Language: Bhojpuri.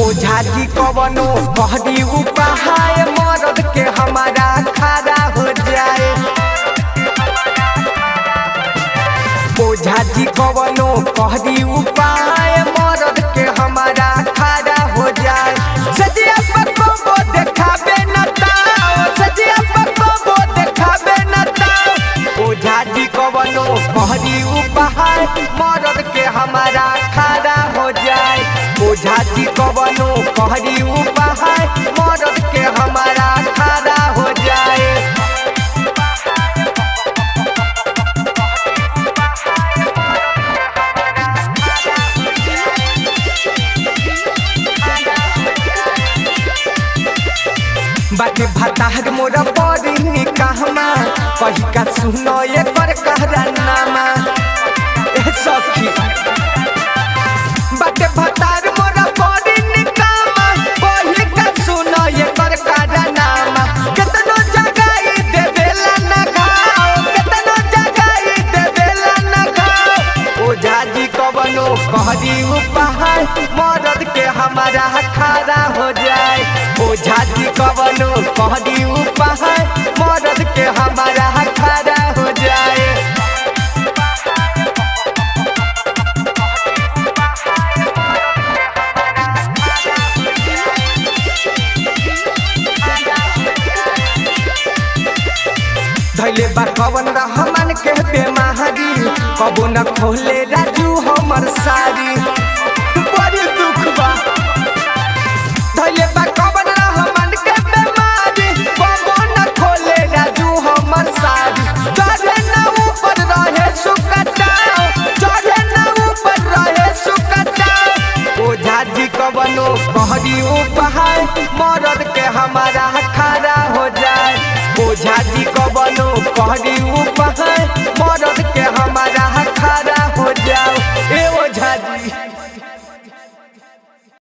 ओझा जी कवनो कहदी उपाय मरद के हमारा खड़ा हो जाए। ओझा जी कवनो कहदी उपाय मरद के हमारा खड़ा हो जाए। सजिया पर को देखाबे न ताओ, सजिया पर को देखाबे न ताओ। ओझा जी कवनो कहदी उपाय मरद के हमारा खड़ा हो जाए। ओझा जी कवनो कहरी उपाय मरद के हमारा खड़ा हो जाए। बाटे भतार मोरा बड़ी निकाहमा कही का सुनो ये पर कहरा नामा। ए सखी बाटे भतार मोरा बड़ी निकामा कही का सुनो ये पर कहरा नामा। कितनो जगाई देवेला न घाव, कितनो जगाई देवेला न घाव। ओझा जी कवनो कहरी उपाय मरद के हमारा खड़ा हो जाए। ओझा जी कवनो कहरी उपाय मरद के हमारा खड़ा हो जाए। धैले बा कवन रहमान के बेमारी कबो न खोले राजू हमर सारी। बड़ी दुख बा धैले बा कवन रहमान के बेमारी कबो न खोले राजू हमर सारी। चढ़े न ऊपर रहे सुकटाओ, चढ़े न ऊपर रहे सुकटाओ। ओझा जी कवनो कहरी उपाय मरद के हमारा खड़ा हो जाए। ओझा जी कवनो कहरी उपाय मरद